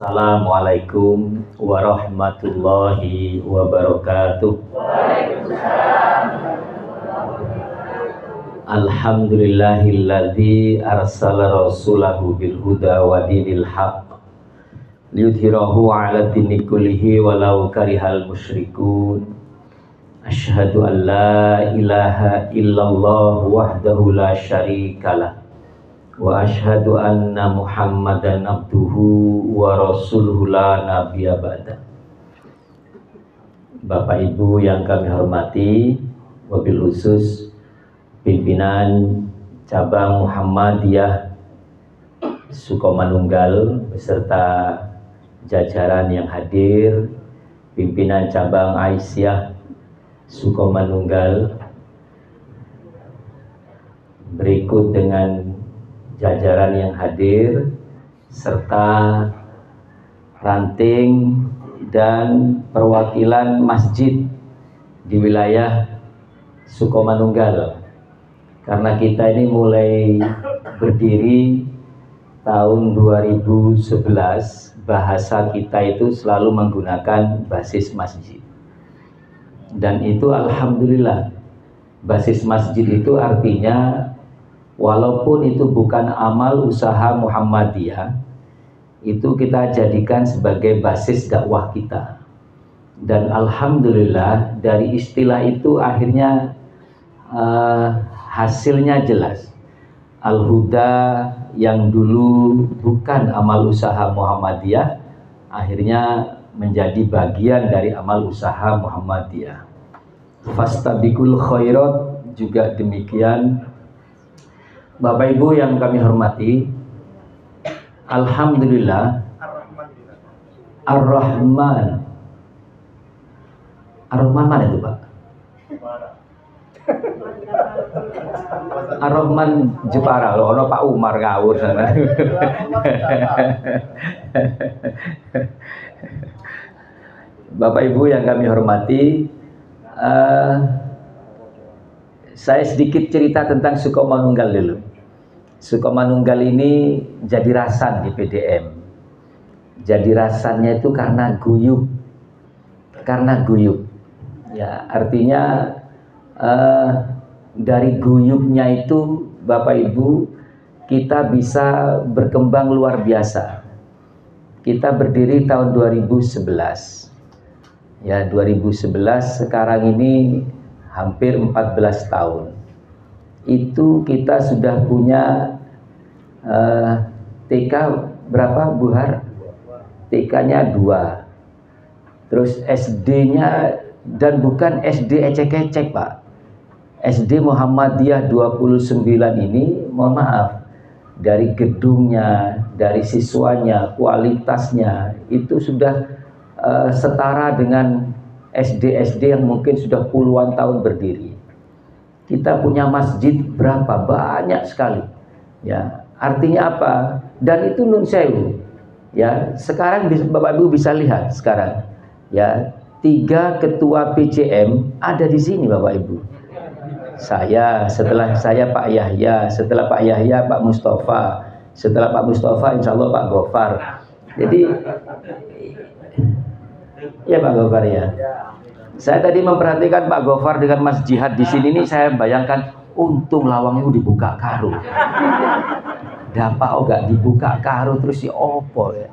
Assalamualaikum warahmatullahi wabarakatuh. Alhamdulillahilladzi arsala rasulahu bil huda wa dinil haq liyudhhirahu 'ala dini kullihi walau karihal musyrikun. Asyhadu an la ilaha illallah wahdahu la syarikalah wa asyhadu anna Muhammadan abduhu wa rasuluhu la nabiyya ba'da. Bapak Ibu yang kami hormati, wabil khusus pimpinan cabang Muhammadiyah Sukomanunggal beserta jajaran yang hadir, pimpinan cabang Aisyah Sukomanunggal, berikut dengan jajaran yang hadir serta ranting dan perwakilan masjid di wilayah Sukomanunggal. Karena kita ini mulai berdiri tahun 2011, bahasa kita itu selalu menggunakan basis masjid. Dan itu alhamdulillah, basis masjid itu artinya walaupun itu bukan amal usaha Muhammadiyah, itu kita jadikan sebagai basis dakwah kita. Dan alhamdulillah dari istilah itu akhirnya hasilnya jelas. Al-Huda yang dulu bukan amal usaha Muhammadiyah akhirnya menjadi bagian dari amal usaha Muhammadiyah. Fastabiqul khairat juga demikian. Bapak Ibu yang kami hormati, alhamdulillah Ar-Rahman. Ar-Rahman mana itu, Pak? Ar-Rahman Jepara, loh, ono Pak Umar ngawur sana. Bapak Ibu yang kami hormati, saya sedikit cerita tentang Sukomanunggal dulu. Sukomanunggal ini jadi rasan di PDM. Jadi rasannya itu karena guyub. Karena guyub. Ya, artinya dari guyubnya itu Bapak Ibu kita bisa berkembang luar biasa. Kita berdiri tahun 2011. Ya, 2011 sekarang ini hampir 14 tahun. Itu kita sudah punya TK berapa, Buhar? TK-nya 2. Terus SD-nya, dan bukan SD ecek-ecek, Pak. SD Muhammadiyah 29 ini, mohon maaf, dari gedungnya, dari siswanya, kualitasnya, itu sudah setara dengan SD-SD yang mungkin sudah puluhan tahun berdiri. Kita punya masjid berapa? Banyak sekali. Ya, artinya apa? Dan itu nun sewu. Ya, sekarang Bapak Ibu bisa lihat sekarang. Ya, 3 ketua PCM ada di sini Bapak Ibu. Saya, setelah saya Pak Yahya, setelah Pak Yahya Pak Mustafa, setelah Pak Mustafa insya Allah Pak Gofar. Jadi ya Pak Gofar ya. Saya tadi memperhatikan Pak Gofar dengan Mas Jihad di sini nih, saya bayangkan untung lawangnya dibuka karo. Dapat gak dibuka karo terus si opo ya.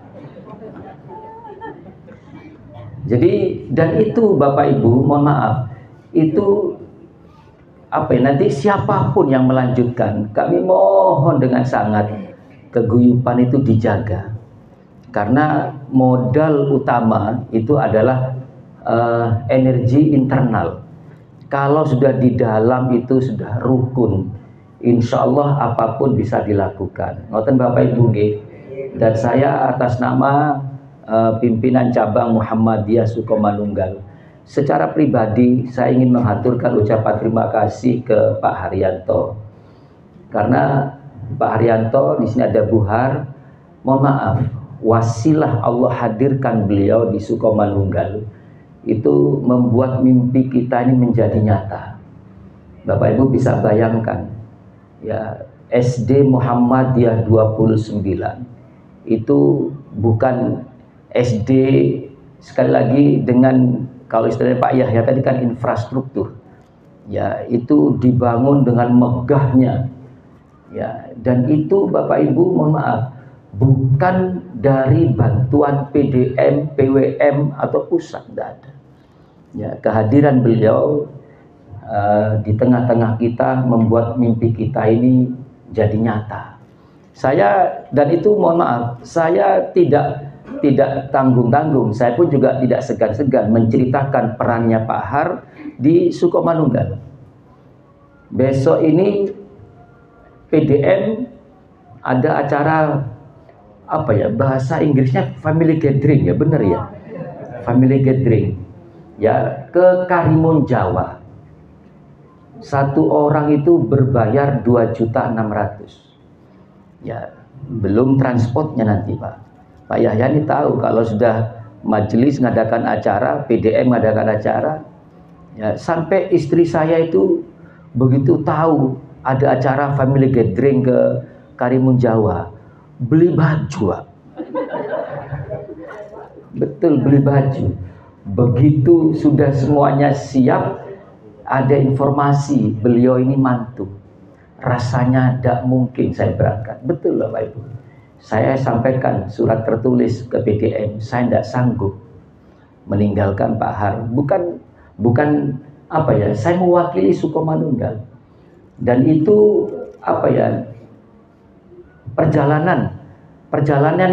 Jadi dan itu Bapak Ibu mohon maaf, itu apa ya, nanti siapapun yang melanjutkan, kami mohon dengan sangat keguyupan itu dijaga. Karena modal utama itu adalah energi internal. Kalau sudah di dalam itu sudah rukun, insya Allah apapun bisa dilakukan. Ngoten Bapak Ibu nggih. Dan saya atas nama pimpinan cabang Muhammadiyah Sukomanunggal, secara pribadi saya ingin mengaturkan ucapan terima kasih ke Pak Haryanto. Karena Pak Haryanto di sini ada Buhar, mohon maaf, wasilah Allah hadirkan beliau di Sukomanunggal itu membuat mimpi kita ini menjadi nyata. Bapak Ibu bisa bayangkan ya, SD Muhammadiyah 29 itu bukan SD sekali lagi dengan kalau istilahnya Pak Yahya tadi kan infrastruktur, ya itu dibangun dengan megahnya, ya, dan itu Bapak Ibu mohon maaf bukan dari bantuan PDM, PWM atau pusat, tidak ada. Ya, kehadiran beliau di tengah-tengah kita membuat mimpi kita ini jadi nyata. Saya dan itu mohon maaf, saya tidak tanggung-tanggung, saya pun juga tidak segan-segan menceritakan perannya Pak Har di Sukomanunggal. Besok ini PDM ada acara apa ya, bahasa Inggrisnya family gathering, ya bener ya, family gathering ya, ke Karimun Jawa. Satu orang itu berbayar 2.600.000, ya belum transportnya nanti Pak. Pak Yahya ini tahu kalau sudah majelis ngadakan acara, PDM ngadakan acara, ya, sampai istri saya itu begitu tahu ada acara family gathering ke Karimun Jawa, beli baju Pak. Betul, beli baju. Begitu sudah semuanya siap, ada informasi beliau ini mantu, rasanya tidak mungkin saya berangkat. Betul Bapak Ibu, saya sampaikan surat tertulis ke PDM, saya tidak sanggup meninggalkan Pak Har. Bukan apa ya, saya mewakili Sukomanunggal, dan itu apa ya, perjalanan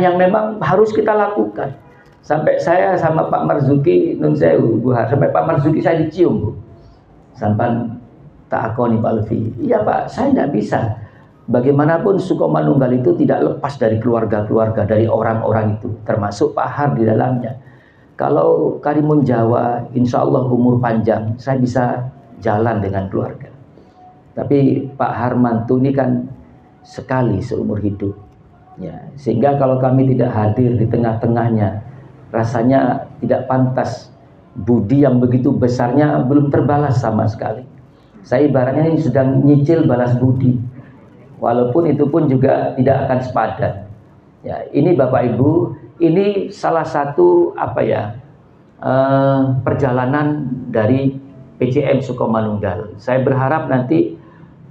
yang memang harus kita lakukan. Sampai saya sama Pak Marzuki nun sewu Bu Har, sampai Pak Marzuki saya dicium Bu, sampan tak akoni Pak Lutfi, iya Pak, saya tidak bisa. Bagaimanapun Sukomanunggal itu tidak lepas dari keluarga-keluarga, dari orang-orang itu, termasuk Pak Har di dalamnya. Kalau Karimun Jawa, insya Allah umur panjang, saya bisa jalan dengan keluarga. Tapi Pak Har mantu ini kan sekali seumur hidup, ya, sehingga kalau kami tidak hadir di tengah-tengahnya, rasanya tidak pantas. Budi yang begitu besarnya belum terbalas sama sekali. Saya ibaratnya ini sedang nyicil balas budi, walaupun itu pun juga tidak akan sepadan. Ya, ini Bapak Ibu, ini salah satu apa ya, perjalanan dari PCM Sukomanunggal. Saya berharap nanti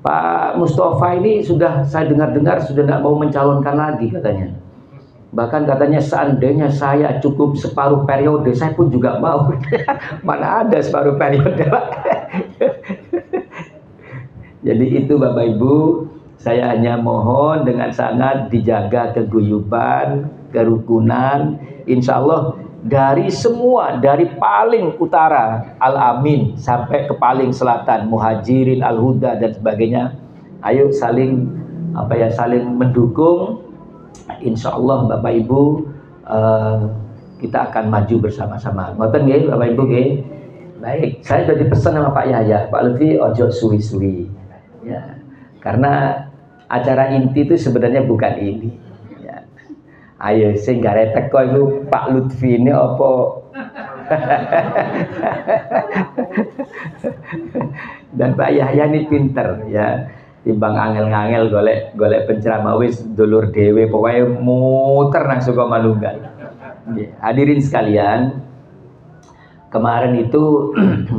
Pak Mustafa ini sudah, saya dengar-dengar sudah tidak mau mencalonkan lagi katanya. Bahkan katanya seandainya saya cukup separuh periode, saya pun juga mau. Mana ada separuh periode. Jadi itu Bapak Ibu, saya hanya mohon dengan sangat dijaga keguyuban, kerukunan. Insya Allah dari semua, dari paling utara Al-Amin sampai ke paling selatan Muhajirin, Al-Huda dan sebagainya, ayo saling apa ya, saling mendukung. Insya Allah Bapak Ibu, kita akan maju bersama-sama. Ngoten nggih Bapak Ibu nggih. Baik, saya sudah dipesan sama Pak Yahya, Pak Lutfi ojo suwi-suwi. Ya, karena acara inti itu sebenarnya bukan ini. Ya. Ayo sing gare teko iku Pak Lutfi ini apa? Dan Pak Yahya ini pinter ya. Timbang angel-angel golek penceramah wis dulur dewe, pokoknya muter nang Sukomanunggal. Hadirin sekalian, kemarin itu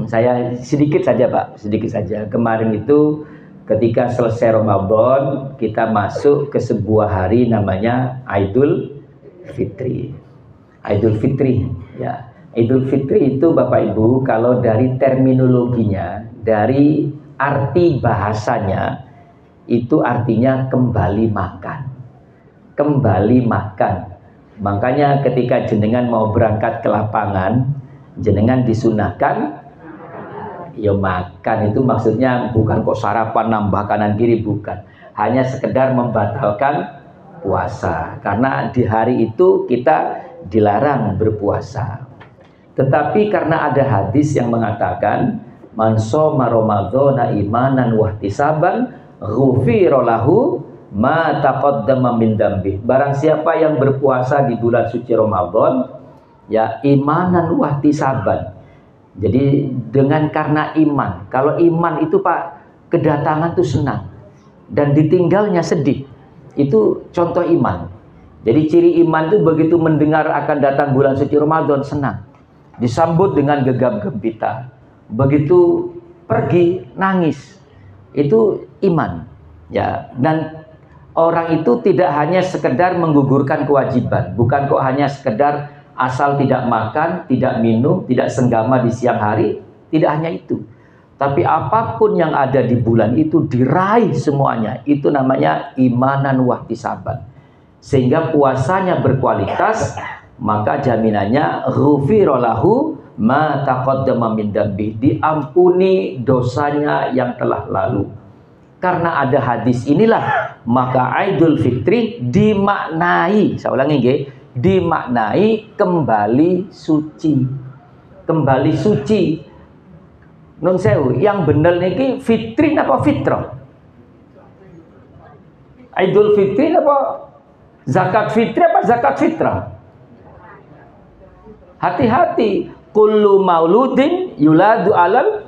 saya sedikit saja Pak, sedikit saja. Kemarin itu ketika selesai Ramadan, kita masuk ke sebuah hari namanya Idul Fitri. Idul Fitri, ya. Idul Fitri itu Bapak Ibu, kalau dari terminologinya, dari arti bahasanya, itu artinya kembali makan. Kembali makan. Makanya ketika jenengan mau berangkat ke lapangan, jenengan disunahkan ya makan. Itu maksudnya bukan kok sarapan nambah kanan kiri, bukan. Hanya sekedar membatalkan puasa. Karena di hari itu kita dilarang berpuasa. Tetapi karena ada hadis yang mengatakan man shoma ramadhana imanan wahtisaban ghufira lahu ma taqaddama min dzambi. Barang siapa yang berpuasa di bulan suci Ramadan, ya imanan wahtisaban. Jadi dengan karena iman. Kalau iman itu Pak, kedatangan itu senang dan ditinggalnya sedih. Itu contoh iman. Jadi ciri iman itu begitu mendengar akan datang bulan suci Ramadan senang, disambut dengan gegap gempita. Begitu pergi nangis, itu iman. Ya, dan orang itu tidak hanya sekedar menggugurkan kewajiban, bukan kok hanya sekedar asal tidak makan, tidak minum, tidak senggama di siang hari, tidak hanya itu. Tapi apapun yang ada di bulan itu diraih semuanya, itu namanya imanan wahtisaban. Sehingga puasanya berkualitas, maka jaminannya ghufira lahu ma taqaddama min dzambi, diampuni dosanya yang telah lalu. Karena ada hadis inilah, maka Idul Fitri dimaknai, saya ulangi nggih, dimaknai kembali suci. Kembali suci. Nun sewu, yang bener niki fitri apa fitrah? Idul Fitri apa zakat fitri apa zakat fitrah? Hati-hati, kullu mauludin yuladu alal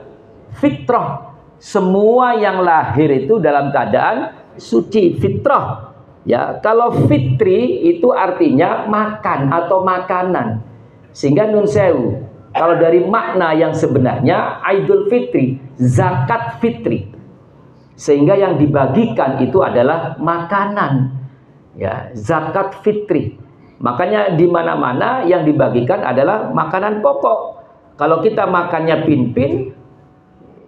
fitrah. Semua yang lahir itu dalam keadaan suci, fitrah. Ya, kalau fitri itu artinya makan atau makanan. Sehingga nun sewu, kalau dari makna yang sebenarnya Idul Fitri, zakat fitri. Sehingga yang dibagikan itu adalah makanan. Ya, zakat fitri. Makanya di mana-mana yang dibagikan adalah makanan pokok. Kalau kita makannya pin-pin,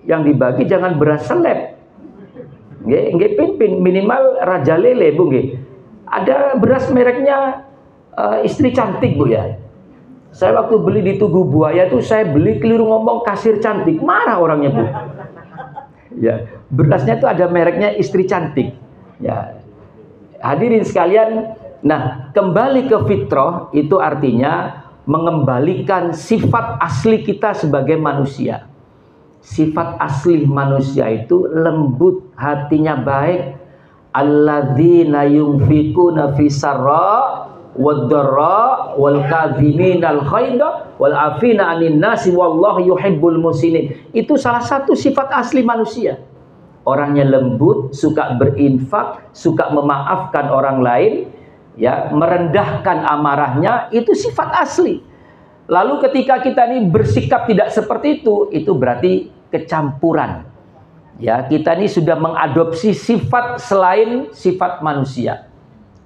yang dibagi jangan beras selep. Nggih pin-pin, minimal raja lele, Bu nggih. Ada beras mereknya Istri Cantik, Bu ya. Saya waktu beli di Tugu Buaya tuh saya beli keliru ngomong kasir cantik, marah orangnya, Bu. Ya, berasnya tuh ada mereknya Istri Cantik. Ya. Hadirin sekalian, nah, kembali ke fitrah itu artinya mengembalikan sifat asli kita sebagai manusia. Sifat asli manusia itu lembut, hatinya baik. Alladzina yunfikuna fisarra wad-dharra wal kadhiminal ghaidha wal afina 'anil nasi wallahu yuhibbul musinin. Itu salah satu sifat asli manusia. Orangnya lembut, suka berinfak, suka memaafkan orang lain, ya, merendahkan amarahnya, itu sifat asli. Lalu ketika kita ini bersikap tidak seperti itu berarti kecampuran. Ya, kita ini sudah mengadopsi sifat selain sifat manusia.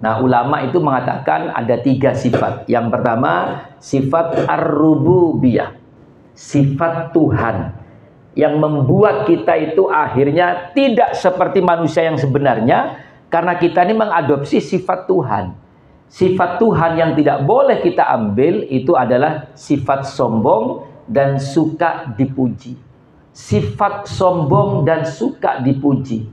Nah, ulama itu mengatakan ada 3 sifat. Yang pertama, sifat ar-rububiyah, sifat Tuhan, yang membuat kita itu akhirnya tidak seperti manusia yang sebenarnya, karena kita ini mengadopsi sifat Tuhan. Sifat Tuhan yang tidak boleh kita ambil itu adalah sifat sombong dan suka dipuji. Sifat sombong dan suka dipuji.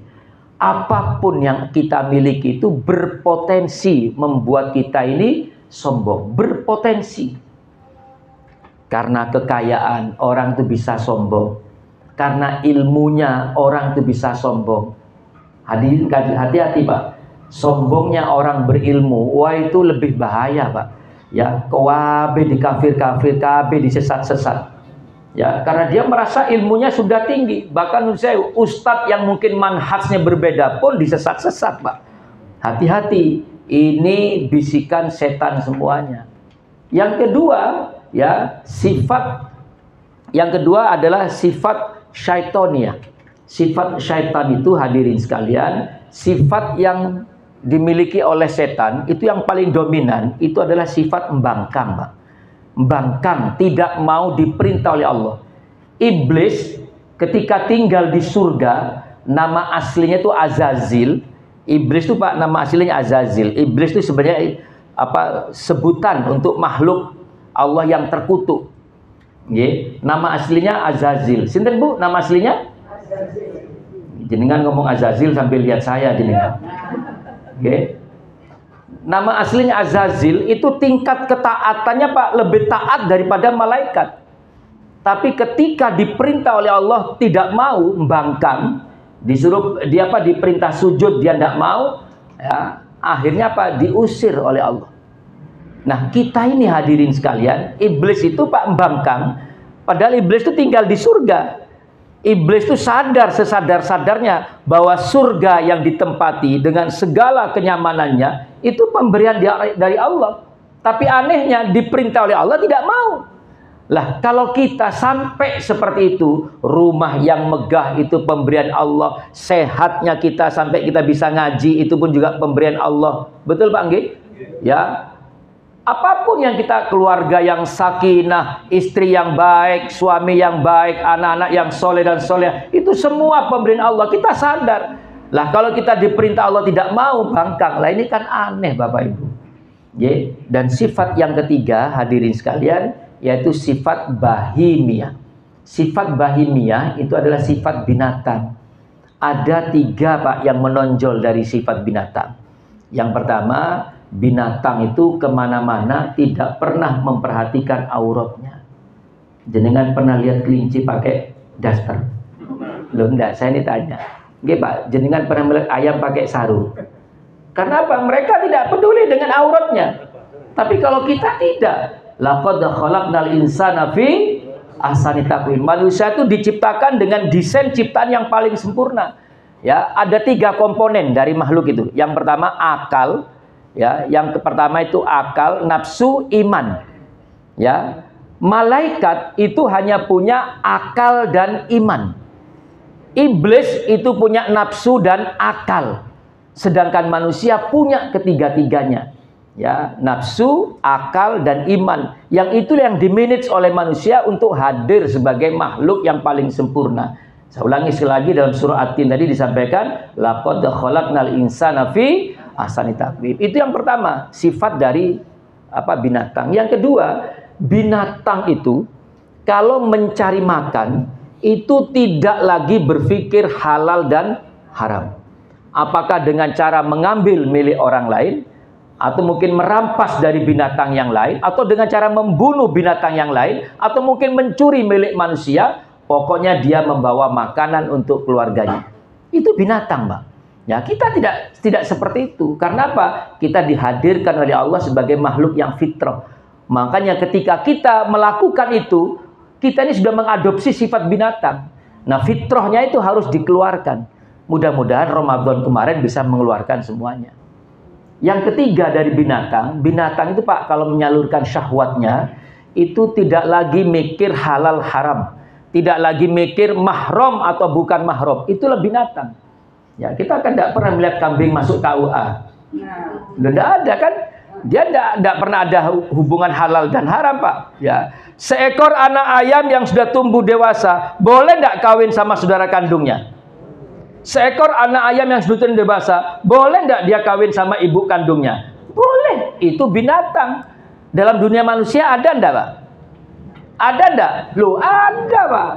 Apapun yang kita miliki itu berpotensi membuat kita ini sombong, berpotensi. Karena kekayaan orang itu bisa sombong, karena ilmunya orang itu bisa sombong. Hati-hati, Pak. Sombongnya orang berilmu, wah itu lebih bahaya, Pak. Ya, kabe dikafir-kafir, kabe disesat-sesat. Ya, karena dia merasa ilmunya sudah tinggi. Bahkan saya ustadz yang mungkin manhajnya berbeda pun disesat-sesat, Pak. Hati-hati, ini bisikan setan semuanya. Yang kedua, ya, yang kedua adalah sifat syaitonia. Sifat syaitan itu, hadirin sekalian, sifat yang dimiliki oleh setan itu yang paling dominan itu adalah sifat membangkang, Pak. Membangkang, tidak mau diperintah oleh Allah. Iblis ketika tinggal di surga, nama aslinya itu Azazil. Iblis itu, Pak, nama aslinya Azazil. Iblis itu sebenarnya sebutan untuk makhluk Allah yang terkutuk. Nggih, nama aslinya Azazil. Sinten, Bu, nama aslinya? Azazil. Jenengan ngomong Azazil sambil lihat saya jenengan. Nggih. Nama aslinya Azazil itu tingkat ketaatannya, Pak, lebih taat daripada malaikat. Tapi ketika diperintah oleh Allah tidak mau, membangkang, disuruh diperintah sujud dia tidak mau, ya, akhirnya apa? Diusir oleh Allah. Nah, kita ini hadirin sekalian, iblis itu, Pak, membangkang, padahal iblis itu tinggal di surga. Iblis itu sadar sesadar-sadarnya bahwa surga yang ditempati dengan segala kenyamanannya itu pemberian dari Allah. Tapi anehnya diperintah oleh Allah tidak mau. Lah kalau kita sampai seperti itu, rumah yang megah itu pemberian Allah, sehatnya kita sampai kita bisa ngaji itu pun juga pemberian Allah. Betul Pak Anggi? Ya. Apapun yang kita, keluarga yang sakinah, istri yang baik, suami yang baik, anak-anak yang soleh dan soleh, itu semua pemberian Allah. Kita sadar. Lah kalau kita diperintah Allah tidak mau, bangkang. Lah ini kan aneh Bapak Ibu. Dan sifat yang ketiga, hadirin sekalian, yaitu sifat bahimiyah. Sifat bahimiyah itu adalah sifat binatang. Ada 3 Pak yang menonjol dari sifat binatang. Yang pertama, binatang itu kemana-mana tidak pernah memperhatikan auratnya. Jenengan pernah lihat kelinci pakai daster? Loh enggak, saya ini tanya. Nggih Pak, jenengan pernah melihat ayam pakai sarung? Karena apa? Mereka tidak peduli dengan auratnya. Tapi kalau kita tidak, laqad khalaqnal insana fi ahsani taqwim. Manusia itu diciptakan dengan desain ciptaan yang paling sempurna. Ya, ada 3 komponen dari makhluk itu. Yang pertama akal. Ya, yang pertama itu akal, nafsu, iman. Ya, malaikat itu hanya punya akal dan iman. Iblis itu punya nafsu dan akal. Sedangkan manusia punya ketiga-tiganya. Ya, nafsu, akal dan iman. Yang itu yang dimanage oleh manusia untuk hadir sebagai makhluk yang paling sempurna. Saya ulangi sekali lagi, dalam surah At-Tin tadi disampaikan laqad khalaqnal insana fi ahsani taqwim. Itu yang pertama, sifat dari binatang. Yang kedua, binatang itu kalau mencari makan itu tidak lagi berpikir halal dan haram. Apakah dengan cara mengambil milik orang lain, atau mungkin merampas dari binatang yang lain, atau dengan cara membunuh binatang yang lain, atau mungkin mencuri milik manusia, pokoknya dia membawa makanan untuk keluarganya. Itu binatang, Pak. Ya, kita tidak seperti itu. Karena apa? Kita dihadirkan oleh Allah sebagai makhluk yang fitrah. Makanya ketika kita melakukan itu, kita ini sudah mengadopsi sifat binatang. Nah, fitrahnya itu harus dikeluarkan. Mudah-mudahan Ramadan kemarin bisa mengeluarkan semuanya. Yang ketiga dari binatang, binatang itu Pak, kalau menyalurkan syahwatnya, itu tidak lagi mikir halal haram. Tidak lagi mikir mahram atau bukan mahram. Itulah binatang. Ya, kita kan tidak pernah melihat kambing masuk KUA. Tidak ada kan? Dia tidak pernah ada hubungan halal dan haram, Pak. Ya, seekor anak ayam yang sudah tumbuh dewasa, boleh tidak kawin sama saudara kandungnya? Seekor anak ayam yang sudah tumbuh dewasa, boleh tidak dia kawin sama ibu kandungnya? Boleh. Itu binatang. Dalam dunia manusia ada tidak, Pak? Ada tidak? Loh, ada, Pak.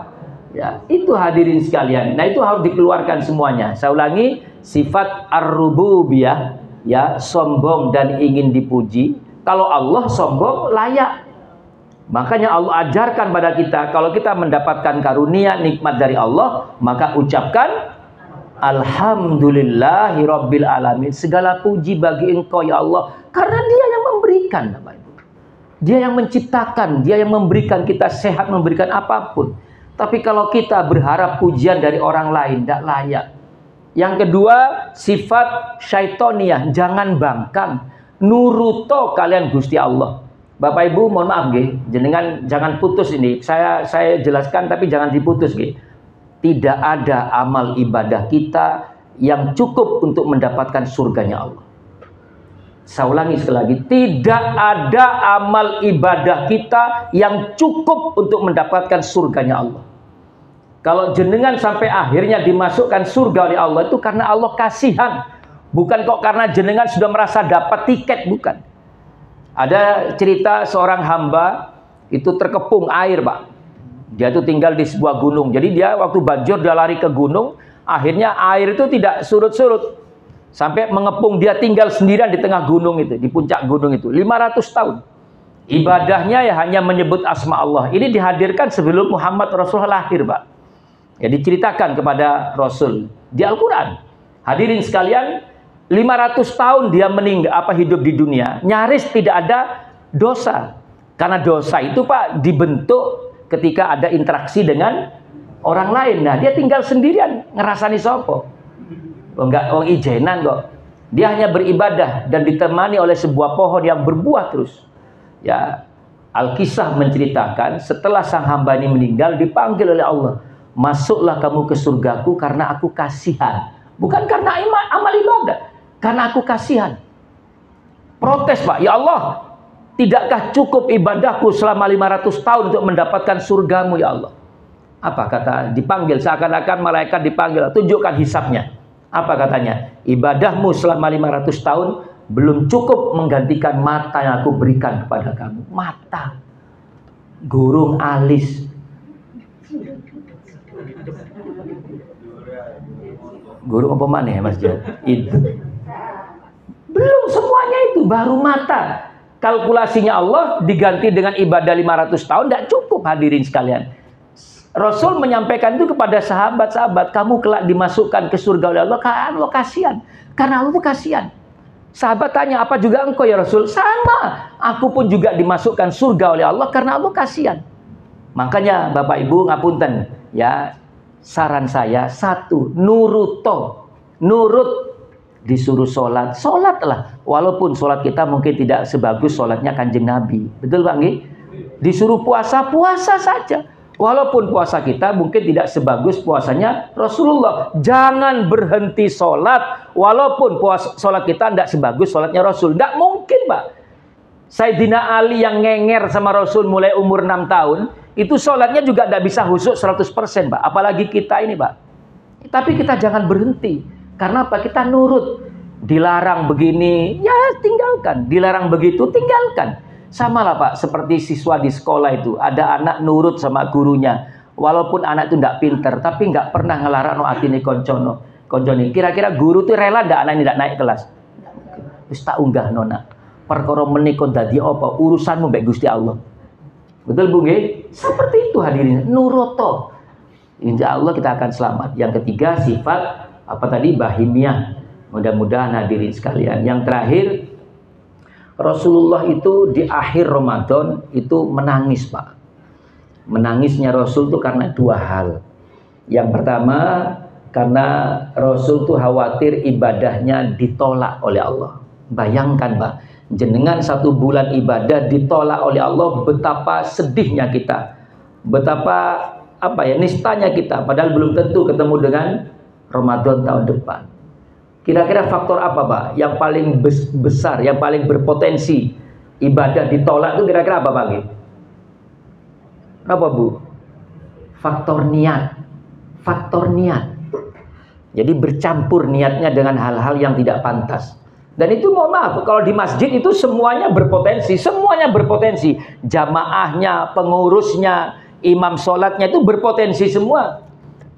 Ya, itu hadirin sekalian. Nah, itu harus dikeluarkan semuanya. Saya ulangi, sifat ar-rububiyah, ya, sombong dan ingin dipuji. Kalau Allah sombong, layak. Makanya Allah ajarkan pada kita, kalau kita mendapatkan karunia nikmat dari Allah, maka ucapkan alhamdulillahi rabbil alamin. Segala puji bagi Engkau ya Allah, karena Dia yang memberikan, Bapak Ibu. Dia yang menciptakan, Dia yang memberikan kita sehat, memberikan apapun. Tapi kalau kita berharap pujian dari orang lain, tidak layak. Yang kedua, sifat syaitoniyah, jangan bangkang, nuruto kalian Gusti Allah. Bapak Ibu, mohon maaf nggih, jenengan jangan putus ini. Saya jelaskan tapi jangan diputus nggih. Tidak ada amal ibadah kita yang cukup untuk mendapatkan surganya Allah. Saya ulangi sekali lagi, tidak ada amal ibadah kita yang cukup untuk mendapatkan surganya Allah. Kalau jenengan sampai akhirnya dimasukkan surga oleh Allah, itu karena Allah kasihan. Bukan kok karena jenengan sudah merasa dapat tiket, bukan. Ada cerita seorang hamba, itu terkepung air, Pak. Dia itu tinggal di sebuah gunung. Jadi dia waktu banjir, dia lari ke gunung. Akhirnya air itu tidak surut-surut. Sampai mengepung, dia tinggal sendirian di tengah gunung itu, di puncak gunung itu, 500 tahun. Ibadahnya ya hanya menyebut asma Allah. Ini dihadirkan sebelum Muhammad Rasulullah lahir, Pak. Ya, diceritakan kepada Rasul di Al-Quran. Hadirin sekalian, 500 tahun dia hidup di dunia, nyaris tidak ada dosa. Karena dosa itu, Pak, dibentuk ketika ada interaksi dengan orang lain. Nah, dia tinggal sendirian ngerasani sopo. Enggak wong ijenan kok. Dia hanya beribadah dan ditemani oleh sebuah pohon yang berbuah terus. Ya, Al-Kisah menceritakan setelah sang hamba ini meninggal dipanggil oleh Allah. Masuklah kamu ke surgaku karena aku kasihan. Bukan karena amal ibadah, karena aku kasihan. Protes, Pak. Ya Allah, tidakkah cukup ibadahku selama 500 tahun untuk mendapatkan surgamu ya Allah? Apa kata? Dipanggil, seakan-akan malaikat dipanggil. Tunjukkan hisabnya. Apa katanya? Ibadahmu selama 500 tahun belum cukup menggantikan mata yang aku berikan kepada kamu. Mata. Gurung alis. Gurung apa mana ya Mas Jan? Itu. Belum semuanya itu, baru mata. Kalkulasinya Allah diganti dengan ibadah 500 tahun, tidak cukup hadirin sekalian. Rasul menyampaikan itu kepada sahabat-sahabat, kamu kelak dimasukkan ke surga oleh Allah karena Allah kasihan. Karena Allah itu kasihan. Sahabat tanya, apa juga engkau ya Rasul? Sama, aku pun juga dimasukkan surga oleh Allah karena Allah kasihan. Makanya Bapak Ibu ngapunten, ya saran saya satu, nuruto, nurut. Disuruh sholat, sholatlah. Walaupun sholat kita mungkin tidak sebagus sholatnya Kanjeng Nabi. Betul Pak Nggih? Disuruh puasa, puasa saja. Walaupun puasa kita mungkin tidak sebagus puasanya Rasulullah. Jangan berhenti sholat. Walaupun sholat kita tidak sebagus sholatnya Rasul. Tidak mungkin Pak. Sayyidina Ali yang ngenger sama Rasul mulai umur 6 tahun. Itu sholatnya juga tidak bisa khusyuk 100% Pak. Apalagi kita ini Pak. Tapi kita jangan berhenti. Karena apa? Kita nurut. Dilarang begini, ya tinggalkan. Dilarang begitu, tinggalkan. Sama lah Pak, seperti siswa di sekolah itu. Ada anak nurut sama gurunya. Walaupun anak itu tidak pinter, tapi nggak pernah ngelarang no atine koncono. Konconi. Kira-kira guru itu rela ndak anak ini tidak naik kelas? Terus tak unggah nona. Perkara menikon dadi apa? Urusanmu mbek Gusti Allah. Betul Bu nggih? Seperti itu hadirin. Nuroto. Insya Allah kita akan selamat. Yang ketiga sifat apa tadi? Bahimiyah. Mudah-mudahan hadirin sekalian. Yang terakhir, Rasulullah itu di akhir Ramadan itu menangis Pak. Menangisnya Rasul itu karena dua hal. Yang pertama, karena Rasul itu khawatir ibadahnya ditolak oleh Allah. Bayangkan Pak, jenengan 1 bulan ibadah ditolak oleh Allah, betapa sedihnya kita. Betapa nistanya kita. Padahal belum tentu ketemu dengan Ramadan tahun depan. Kira-kira faktor apa Pak yang paling besar, yang paling berpotensi ibadah ditolak itu kira-kira apa Pak? Apa Bu? Faktor niat. Faktor niat. Jadi bercampur niatnya dengan hal-hal yang tidak pantas. Dan itu mohon maaf, kalau di masjid itu semuanya berpotensi. Semuanya berpotensi. Jamaahnya, pengurusnya, imam sholatnya itu berpotensi semua.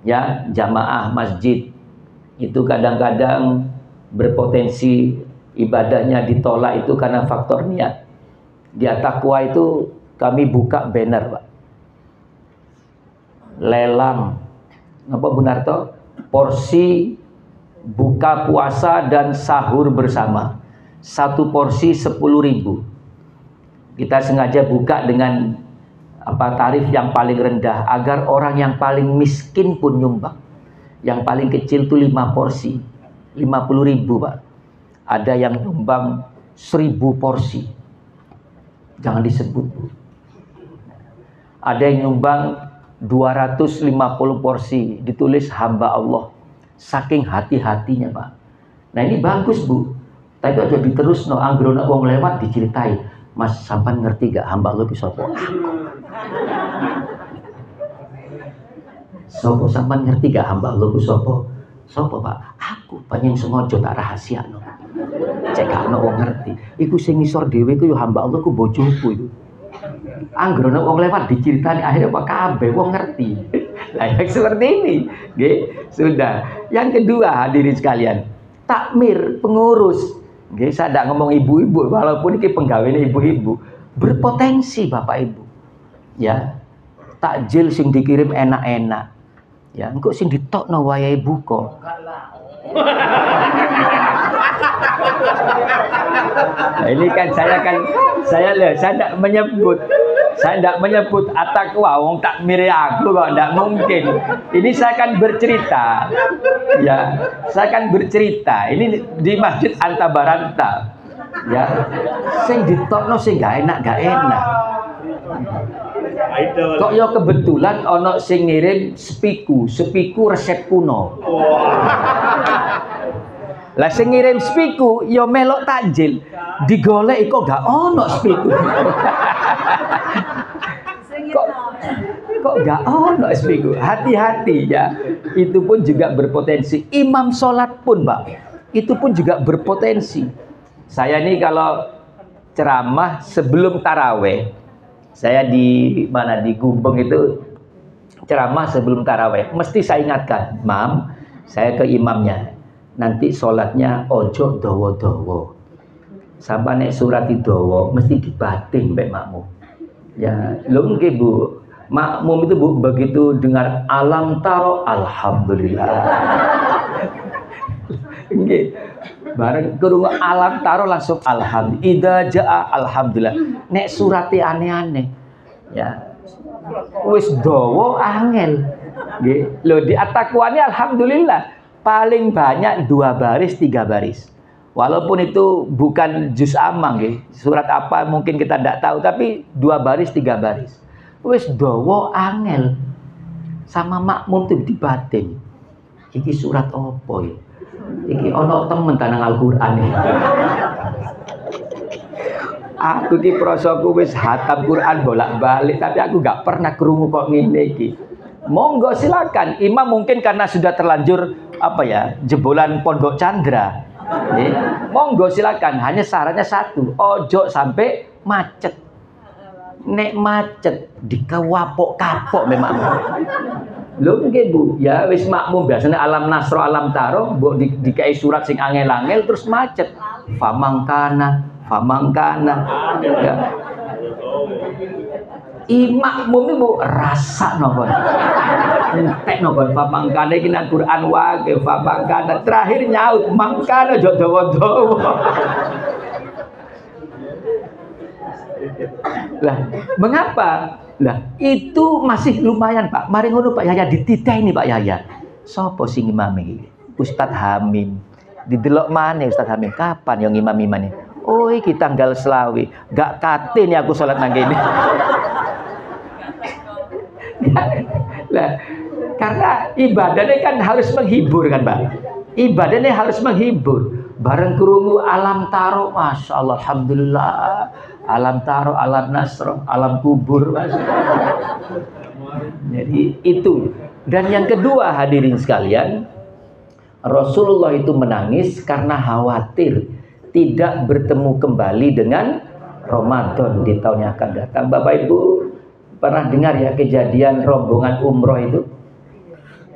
Ya, jamaah masjid itu kadang-kadang berpotensi ibadahnya ditolak itu karena faktor niat. Di At-Taqwa itu kami buka banner Pak. Lelang apa Bu Narto? Porsi buka puasa dan sahur bersama. 1 porsi 10.000. Kita sengaja buka dengan tarif yang paling rendah agar orang yang paling miskin pun nyumbang. Yang paling kecil itu 5 porsi, 50.000 Pak. Ada yang nyumbang 1.000 porsi. Jangan disebut Bu. Ada yang nyumbang 250 porsi, ditulis hamba Allah. Saking hati-hatinya Pak. Nah ini bagus Bu. Tapi aja diterus no anggrono wong lewat diceritai. Mas sampan ngerti gak hamba Allah ki sapa? Sopo sampean ngerti gak hamba Allah ku sopo? Sopo Pak? Aku panjen sengaja tak rahasia no. Cek gak ono wong ngerti. Iku sing ngisor dhewe ku yo hamba Allah ku bojoku iku. Anggrono wong lewat diceritani akhirnya Pak kabeh wong ngerti. Lah yang seperti ini, nggih. Sudah. Yang kedua hadirin sekalian, takmir pengurus. Nggih, saya ndak ngomong ibu-ibu walaupun iki penggawene ibu-ibu, berpotensi Bapak Ibu. Ya. Takjil sing dikirim enak-enak. Ya, engko sing ditokno wayahe buka. Nah, ini kan saya tidak menyebut. Saya tidak menyebut at-taqwa, wong tak mirip aku kok, tidak mungkin. Ini saya akan bercerita, ya, saya akan bercerita. Ini di Masjid Antabaranta, ya, sing ditokno sing gak enak. Kok ya kebetulan ono sing ngirim spiku resep kuno. Lah sing ngirim spiku ya melok takjil, digolek kok gak ono spiku. kok gak ono spiku. Hati-hati ya. Itu pun juga berpotensi. Imam sholat pun, Pak, itu pun juga berpotensi. Saya nih kalau ceramah sebelum taraweh, saya di mana di Gubeng itu ceramah sebelum taraweh, mesti saya ingatkan, Mam, saya ke imamnya, nanti sholatnya ojo dowo-dowo, sampai nek surat dowo mesti dibating mbek makmum. Ya, lho nggih Bu, makmum itu Bu begitu dengar alam taro, alhamdulillah. Nggih. Bareng krungu alam taro langsung alhamdulillah. Idza jaa alhamdulillah. Nek surate aneh-aneh. Ya. Wis dawa angel. Nggih. Lho di at-taqwane alhamdulillah paling banyak 2 baris 3 baris. Walaupun itu bukan juz amma nggih. Surat apa mungkin kita tidak tahu, tapi 2 baris 3 baris. Wis dawa angel. Sama makmum tuh dibatin. Iki surat apa ya? Iki ono temen tanang Al-Qur'an iki. Aku ki prosoku wis hatam Quran bolak-balik, tapi aku gak pernah krungu kok ngene iki. Monggo silakan. Imam mungkin karena sudah terlanjur jebolan Pondok Chandra. Monggo silakan. Hanya syaratnya satu, ojo sampai macet. Nek macet dikawapok-kapok memang. Lho nggih Bu, ya wis makmum biasanya alam nasro alam taro, mbok dikai surat sing angel-angel terus macet. Famangkana. Ya. Makmum iki Bu rasa napa. Entek napa famangkana iki nang Quran wae famangkana. Terakhir nyaut mangkana aja dawa-dawa. Lah, mengapa? Lah, itu masih lumayan, Pak. Mari ngono Pak Yaya dititeni Pak Yaya. Sopo sing imam iki? Ustaz Hamim. Didelok maneh Ustaz Hamim. Kapan yang imam-imane? Oh, iki tanggal selawi. Gak kate nih aku salat nang kene. Lah, karena ibadahnya kan harus menghibur kan, Pak. Ibadahnya harus menghibur. Bareng krungu alam taro, Masya Allah, alhamdulillah. Alam taro, alam nasro, alam kubur. Jadi itu. Dan yang kedua hadirin sekalian, Rasulullah itu menangis karena khawatir tidak bertemu kembali dengan Ramadan di tahun yang akan datang. Bapak Ibu pernah dengar ya kejadian rombongan umroh itu?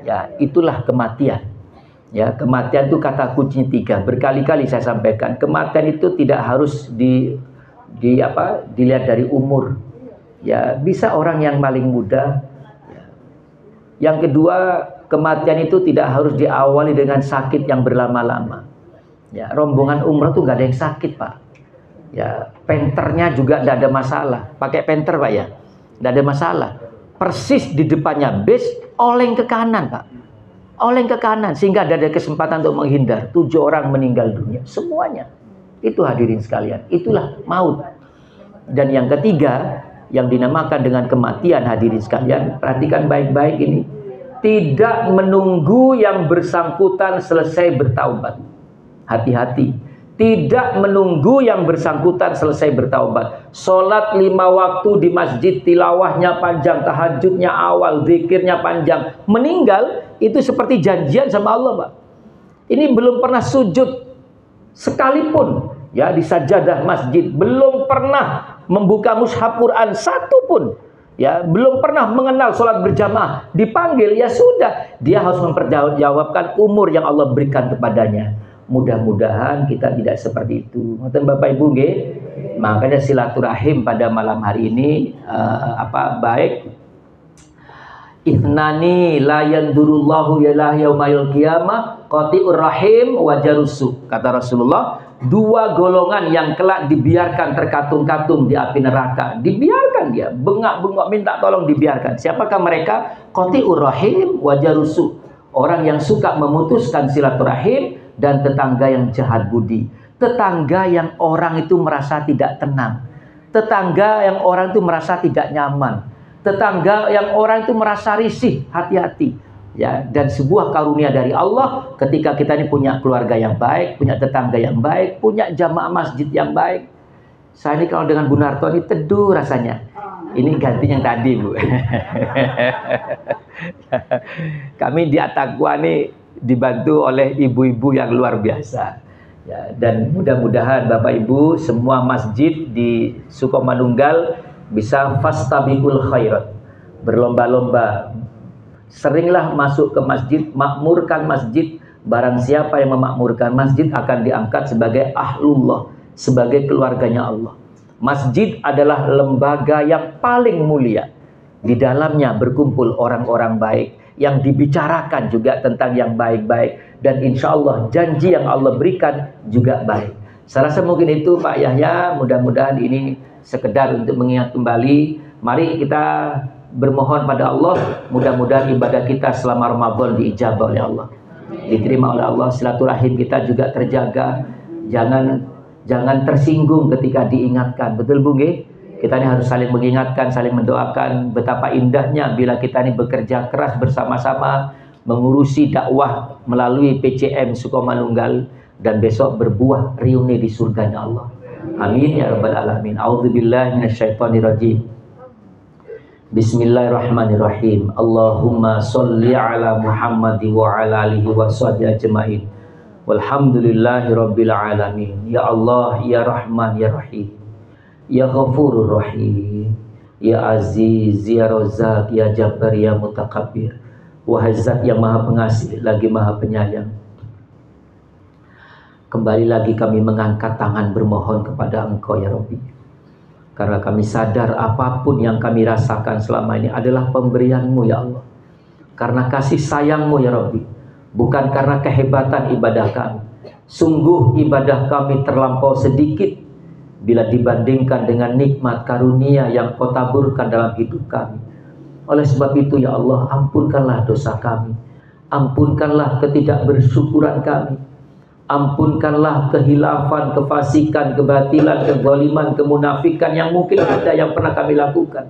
Ya, itulah kematian. Ya, kematian itu kata kuncinya 3. Berkali-kali saya sampaikan, kematian itu tidak harus dilihat dari umur. Ya, bisa orang yang paling muda. Ya. Yang kedua, kematian itu tidak harus diawali dengan sakit yang berlama-lama. Ya, rombongan umrah tuh nggak ada yang sakit, Pak. Ya, penternya juga tidak ada masalah. Pakai penter, Pak ya, tidak ada masalah. Persis di depannya bis, oleng ke kanan, Pak. Oleng ke kanan sehingga ada kesempatan untuk menghindar. 7 orang meninggal dunia, semuanya. Itu hadirin sekalian, itulah maut. Dan yang ketiga, yang dinamakan dengan kematian hadirin sekalian, perhatikan baik-baik ini. Tidak menunggu yang bersangkutan selesai bertaubat. Hati-hati. Tidak menunggu yang bersangkutan selesai bertaubat. Sholat 5 waktu di masjid, tilawahnya panjang, tahajudnya awal, zikirnya panjang. Meninggal, itu seperti janjian sama Allah, Pak. Ini belum pernah sujud sekalipun ya di sajadah masjid, belum pernah membuka mushaf Quran satu pun, ya belum pernah mengenal sholat berjamaah, dipanggil ya sudah, dia harus memperjawabkan umur yang Allah berikan kepadanya. Mudah-mudahan kita tidak seperti itu. Ngoten Bapak Ibu nggih. Makanya silaturahim pada malam hari ini baik. Ithnani la yandurullahu yalah yaumayul qiyamah qati'ur rahim wa jarusu. Kata Rasulullah, Dua golongan yang kelak dibiarkan terkatung-katung di api neraka. Dibiarkan dia, bengak-bengok minta tolong dibiarkan. Siapakah mereka? Qati'ur rahim wa jarusu. Orang yang suka memutuskan silaturahim dan tetangga yang jahat budi. Tetangga yang orang itu merasa tidak tenang. Tetangga yang orang itu merasa tidak nyaman. Tetangga yang orang itu merasa risih, hati-hati. Ya, dan sebuah karunia dari Allah ketika kita ini punya keluarga yang baik, punya tetangga yang baik, punya jamaah masjid yang baik. Saya ini kalau dengan Bu Narto ini teduh rasanya. Ini ganti yang tadi, Bu. Kami di Attaqwa ini dibantu oleh ibu-ibu yang luar biasa. Ya, dan mudah-mudahan Bapak Ibu semua masjid di Sukomanunggal bisa fastabiqul khairat. Berlomba-lomba. Seringlah masuk ke masjid, makmurkan masjid. Barang siapa yang memakmurkan masjid akan diangkat sebagai ahlullah, sebagai keluarganya Allah. Masjid adalah lembaga yang paling mulia. Di dalamnya berkumpul orang-orang baik, yang dibicarakan juga tentang yang baik-baik. Dan insya Allah janji yang Allah berikan juga baik. Saya rasa mungkin itu Pak Yahya, mudah-mudahan ini sekedar untuk mengingat kembali. Mari kita bermohon pada Allah, mudah-mudahan ibadah kita selama Ramadan diijabah oleh Allah, diterima oleh Allah. Silaturahim kita juga terjaga, jangan tersinggung ketika diingatkan. Betul Bu nggih? Kita ini harus saling mengingatkan, saling mendoakan. Betapa indahnya bila kita ini bekerja keras bersama-sama mengurusi dakwah melalui PCM Sukomanunggal dan besok berbuah reuni di surganya Allah. Amin ya rabbal alamin. A'udzubillahi minasyaitonirrajim. Bismillahirrahmanirrahim. Allahumma sholli ala Muhammad wa ala alihi wa sahbihi ajmain. Walhamdulillahi rabbil alamin. Ya Allah, ya Rahman, ya Rahim. Ya Ghafurur Rahim. Ya Aziz, ya Razzaq, ya Jabbar, ya Mutakabbir. Wahai Zat yang Maha Pengasih lagi Maha Penyayang. Kembali lagi kami mengangkat tangan bermohon kepada Engkau ya Rabbi. Karena kami sadar apapun yang kami rasakan selama ini adalah pemberian-Mu ya Allah. Karena kasih sayang-Mu ya Rabbi. Bukan karena kehebatan ibadah kami. Sungguh ibadah kami terlampau sedikit bila dibandingkan dengan nikmat karunia yang Kau taburkan dalam hidup kami. Oleh sebab itu ya Allah, ampunkanlah dosa kami. Ampunkanlah ketidakbersyukuran kami. Ampunkanlah kehilafan, kefasikan, kebatilan, kezaliman, kemunafikan yang mungkin ada yang pernah kami lakukan.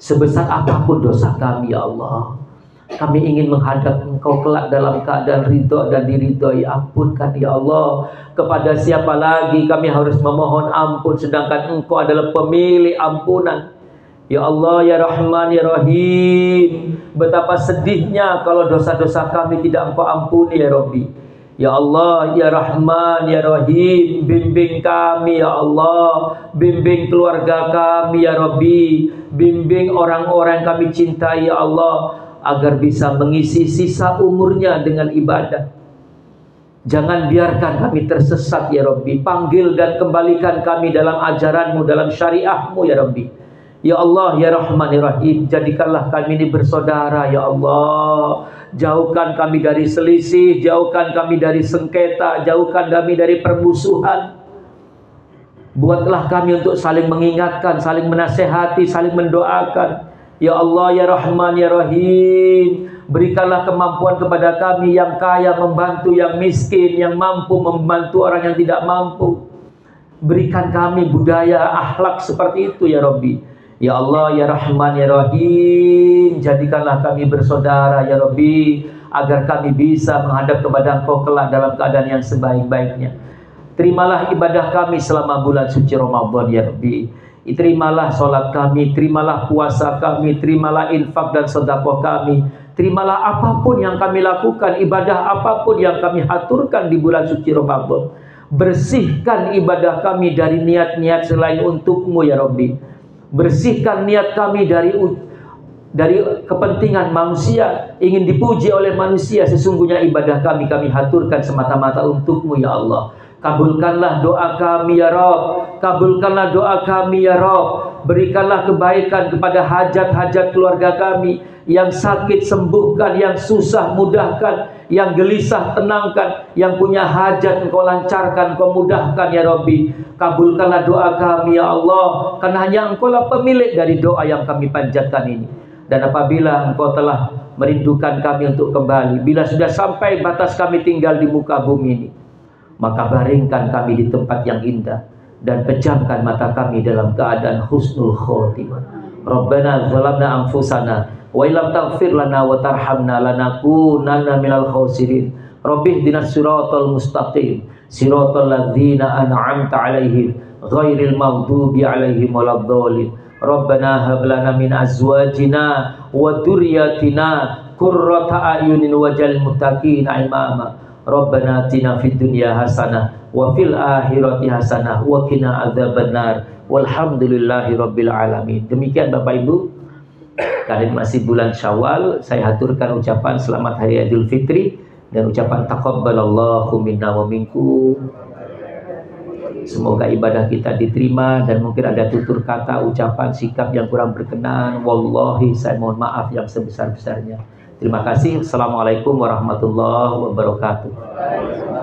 Sebesar apapun dosa kami ya Allah, kami ingin menghadap Engkau kelak dalam keadaan ridho dan diridhoi. Ampunkan ya Allah. Kepada siapa lagi kami harus memohon ampun sedangkan Engkau adalah pemilik ampunan. Ya Allah, ya Rahman, ya Rahim. Betapa sedihnya kalau dosa-dosa kami tidak Engkau ampuni ya Rabbi. Ya Allah, ya Rahman, ya Rahim, bimbing kami ya Allah, bimbing keluarga kami ya Rabbi, bimbing orang-orang yang kami cintai ya Allah, agar bisa mengisi sisa umurnya dengan ibadah. Jangan biarkan kami tersesat ya Rabbi. Panggil dan kembalikan kami dalam ajaran-Mu, dalam syariah-Mu ya Rabbi. Ya Allah, ya Rahman, ya Rahim, jadikanlah kami ini bersaudara ya Allah. Jauhkan kami dari selisih, jauhkan kami dari sengketa, jauhkan kami dari permusuhan. Buatlah kami untuk saling mengingatkan, saling menasehati, saling mendoakan. Ya Allah, ya Rahman, ya Rahim, berikanlah kemampuan kepada kami yang kaya membantu yang miskin, yang mampu membantu orang yang tidak mampu. Berikan kami budaya akhlak seperti itu ya Rabbi. Ya Allah, ya Rahman, ya Rahim, jadikanlah kami bersaudara ya Rabbi, agar kami bisa menghadap kepada Engkau kelak dalam keadaan yang sebaik-baiknya. Terimalah ibadah kami selama bulan suci Ramadan ya Rabbi. Terimalah sholat kami, terimalah puasa kami, terimalah infak dan sedekah kami. Terimalah apapun yang kami lakukan, ibadah apapun yang kami haturkan di bulan suci Ramadan. Bersihkan ibadah kami dari niat-niat selain untuk-Mu ya Rabbi. Bersihkan niat kami dari kepentingan manusia, ingin dipuji oleh manusia. Sesungguhnya ibadah kami haturkan semata-mata untuk-Mu ya Allah. Kabulkanlah doa kami ya Rabb. Kabulkanlah doa kami ya Rabb. berikanlah kebaikan kepada hajat-hajat keluarga kami, yang sakit sembuhkan, yang susah mudahkan, yang gelisah tenangkan, yang punya hajat Engkau lancarkan, Engkau mudahkan ya Rabbi. Kabulkanlah doa kami ya Allah, karena hanya Engkau lah pemilik dari doa yang kami panjatkan ini. Dan apabila Engkau telah merindukan kami untuk kembali, bila sudah sampai batas kami tinggal di muka bumi ini, maka baringkan kami di tempat yang indah dan pejamkan mata kami dalam keadaan husnul khotimah. Rabbana zalamna anfusana wa illam taghfir lana wa tarhamna lanakunanna minal khasirin. Rabbi ihdinas siratal mustaqim, siratal ladzina an'amta 'alaihim ghairil maghdubi 'alaihim waladdallin. Rabbana hab lana min azwajina wa dzurriyyatina qurrata a'yunin waj'alna muttaqina imama. Rabbana atina fid dunya hasanah wa fil akhirati hasanah wa qina adzabannar. Walhamdulillahi rabbil alamin. Demikian Bapak Ibu, karena masih bulan Syawal, saya haturkan ucapan selamat hari Idul Fitri dan ucapan taqabbalallahu minna wa minkum. Semoga ibadah kita diterima, dan mungkin ada tutur kata, ucapan, sikap yang kurang berkenan, wallahi saya mohon maaf yang sebesar-besarnya. Terima kasih. Assalamualaikum warahmatullahi wabarakatuh.